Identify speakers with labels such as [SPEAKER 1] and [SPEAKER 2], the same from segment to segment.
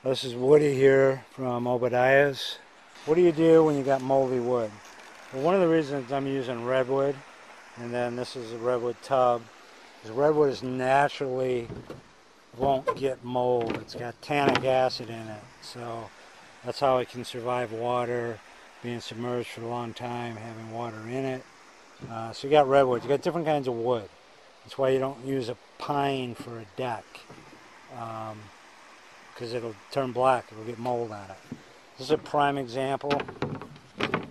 [SPEAKER 1] This is Woody here from Obadiah's. What do you do when you got moldy wood? Well, one of the reasons I'm using redwood, and then this is a redwood tub, is redwood is naturally won't get mold. It's got tannic acid in it, so that's how it can survive water, being submerged for a long time, having water in it. So you got redwood. You got different kinds of wood. That's why you don't use a pine for a deck, because it'll turn black. It'll get mold on it. This is a prime example.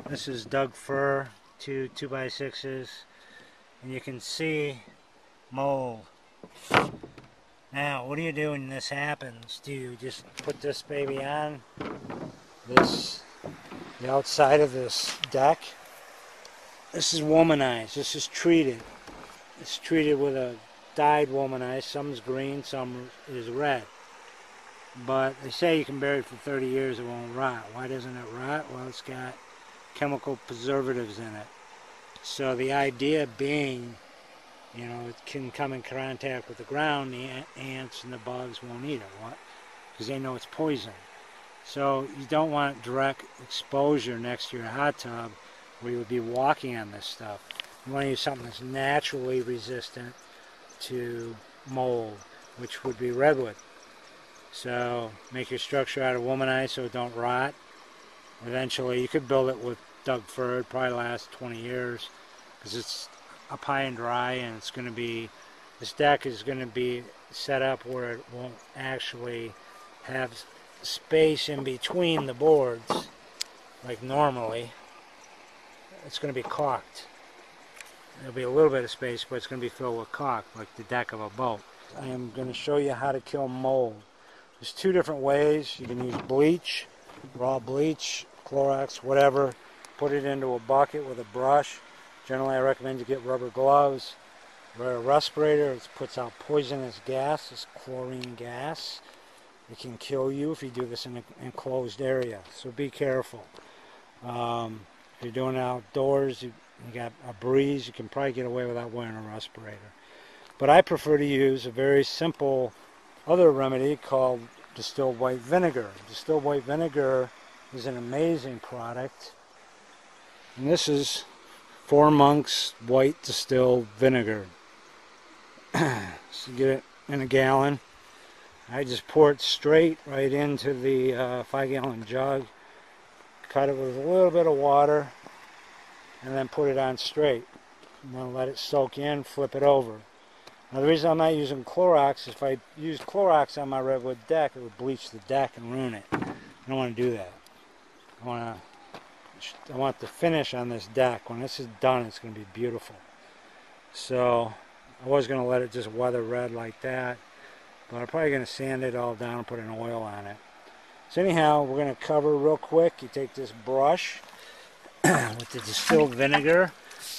[SPEAKER 1] This is Doug fir, two 2x6s, and you can see mold. Now, what do you do when this happens? Do you just put this baby on the outside of this deck? This is womanized. This is treated. It's treated with a dyed womanized. Some's green, some is red. But they say you can bury it for 30 years, it won't rot. Why doesn't it rot? Well, it's got chemical preservatives in it. So the idea being, you know, it can come in contact with the ground, the ants and the bugs won't eat it. Because they know it's poison. So you don't want direct exposure next to your hot tub where you would be walking on this stuff. You want to use something that's naturally resistant to mold, which would be redwood. So make your structure out of womanized so it don't rot. Eventually you could build it with Doug fir. It'd probably last 20 years because it's up high and dry, and it's going to be, this deck is going to be set up where it won't actually have space in between the boards like normally. It's going to be caulked. There'll be a little bit of space, but it's going to be filled with caulk like the deck of a boat. I am going to show you how to kill mold. There's two different ways. You can use bleach, raw bleach, Clorox, whatever. Put it into a bucket with a brush. Generally, I recommend you get rubber gloves. Wear a respirator. It puts out poisonous gas, this chlorine gas. It can kill you if you do this in an enclosed area, so be careful. If you're doing it outdoors, you got a breeze, you can probably get away without wearing a respirator. But I prefer to use a very simple other remedy called distilled white vinegar. Distilled white vinegar is an amazing product. And this is 4 Monks white distilled vinegar. So get it in a gallon. I just pour it straight right into the 5-gallon jug. Cut it with a little bit of water and then put it on straight. And then let it soak in, flip it over. Now the reason I'm not using Clorox is if I use Clorox on my redwood deck, it would bleach the deck and ruin it. I don't want to do that. I want the finish on this deck. When this is done, it's going to be beautiful. So I was going to let it just weather red like that, but I'm probably going to sand it all down and put an oil on it. So anyhow, we're going to cover real quick. You take this brush with the distilled vinegar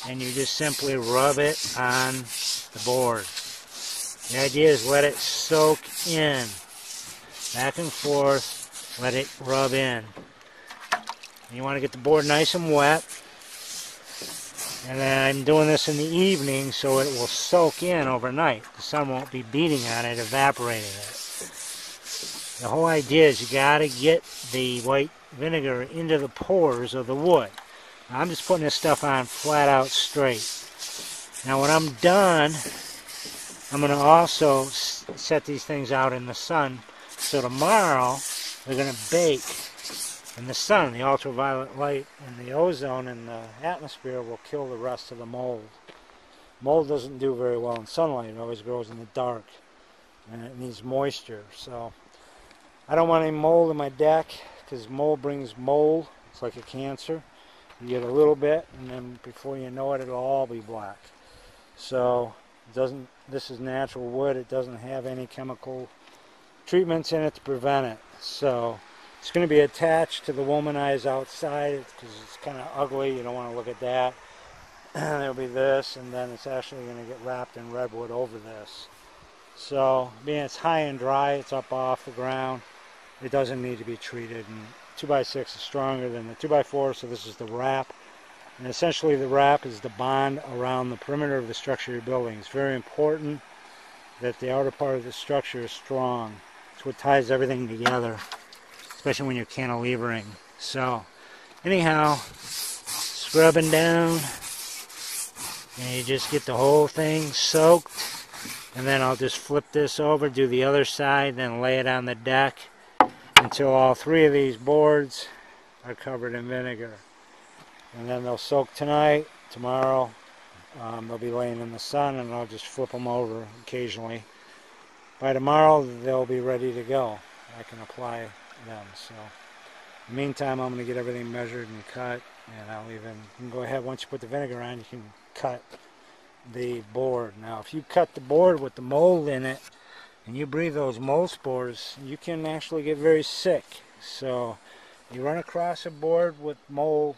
[SPEAKER 1] and you just simply rub it on the board. The idea is let it soak in, back and forth, let it rub in. And you want to get the board nice and wet. And then I'm doing this in the evening so it will soak in overnight. The sun won't be beating on it, evaporating it. The whole idea is you got to get the white vinegar into the pores of the wood. Now, I'm just putting this stuff on flat out straight. Now when I'm done, I'm going to also set these things out in the sun. So tomorrow they're going to bake in the sun. The ultraviolet light and the ozone in the atmosphere will kill the rest of the mold. Mold doesn't do very well in sunlight. It always grows in the dark. And it needs moisture. So I don't want any mold in my deck because mold brings mold. It's like a cancer. You get a little bit and then before you know it, it'll all be black. So this is natural wood. It doesn't have any chemical treatments in it to prevent it. So it's going to be attached to the womanized outside because it's kind of ugly. You don't want to look at that. There'll be this, and then it's actually going to get wrapped in redwood over this. So being it's high and dry, it's up off the ground, it doesn't need to be treated. And 2x6 is stronger than the 2x4, so this is the wrap. And essentially the wrap is the bond around the perimeter of the structure you're building. It's very important that the outer part of the structure is strong. It's what ties everything together. especially when you're cantilevering. So anyhow, scrubbing down, and you just get the whole thing soaked, and then I'll just flip this over, do the other side, then lay it on the deck until all 3 of these boards are covered in vinegar. And then they'll soak tonight. Tomorrow they'll be laying in the sun, and I'll just flip them over occasionally. By tomorrow they'll be ready to go. I can apply them. So in the meantime, I'm going to get everything measured and cut, and I'll even, you can go ahead, once you put the vinegar on, you can cut the board. Now if you cut the board with the mold in it and you breathe those mold spores, you can actually get very sick. So you run across a board with mold,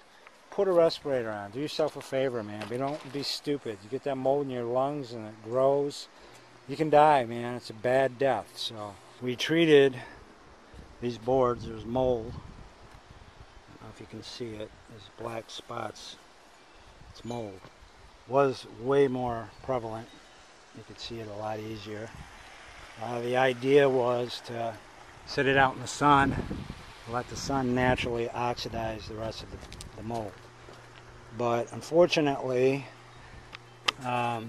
[SPEAKER 1] put a respirator on. Do yourself a favor, man. Don't be stupid. You get that mold in your lungs and it grows, you can die, man. It's a bad death. So we treated these boards. There's mold. I don't know if you can see it. There's black spots. It's mold. Was way more prevalent. You could see it a lot easier. The idea was to sit it out in the sun, let the sun naturally oxidize the rest of the mold. But unfortunately, our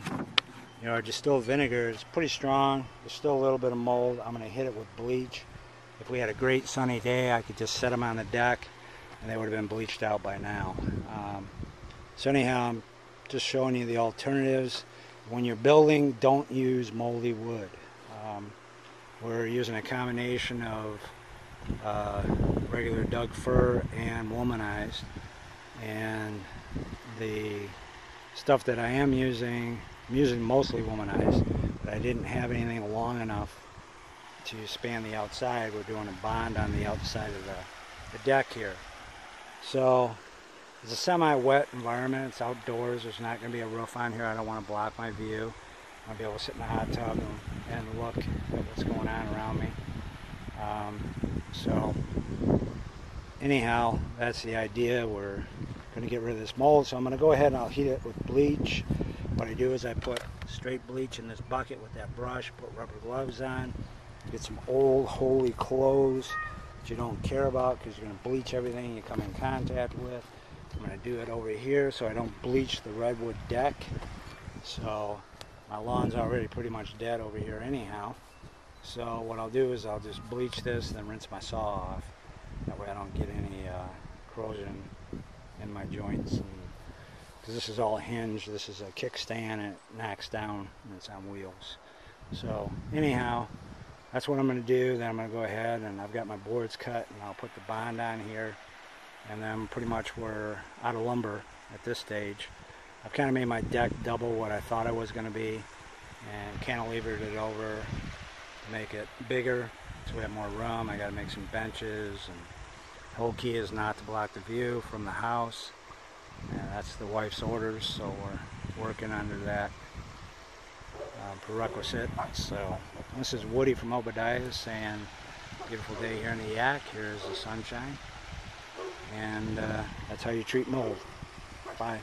[SPEAKER 1] distilled vinegar is pretty strong. There's still a little bit of mold. I'm going to hit it with bleach. If we had a great sunny day, I could just set them on the deck and they would have been bleached out by now. So anyhow, I'm just showing you the alternatives. When you're building, don't use moldy wood. We're using a combination of regular Doug fir and womanized, and the stuff that I am using, I'm using mostly womanized, but I didn't have anything long enough to span the outside. We're doing a bond on the outside of the deck here. So it's a semi-wet environment. It's outdoors. There's not going to be a roof on here. I don't want to block my view. I'll be able to sit in the hot tub and look at what's going on around me. So anyhow, that's the idea. We're going to get rid of this mold, so I'm going to go ahead and I'll heat it with bleach. What I do is I put straight bleach in this bucket with that brush, put rubber gloves on, get some old holy clothes that you don't care about because you're going to bleach everything you come in contact with. I'm going to do it over here so I don't bleach the redwood deck. So my lawn's already pretty much dead over here anyhow. So what I'll do is I'll just bleach this, then rinse my saw off. That way I don't get any corrosion in my joints. Because this is all hinged, this is a kickstand, and it knocks down and it's on wheels. So anyhow, that's what I'm going to do. Then I'm going to go ahead and I've got my boards cut and I'll put the bond on here. And then pretty much we're out of lumber at this stage. I've kind of made my deck double what I thought it was going to be and cantilevered it over to make it bigger so we have more room. I got to make some benches, and the whole key is not to block the view from the house. And that's the wife's orders, so we're working under that prerequisite. So this is Woody from Obadiah saying, beautiful day here in the Yak. Here's the sunshine. And that's how you treat mold. Bye.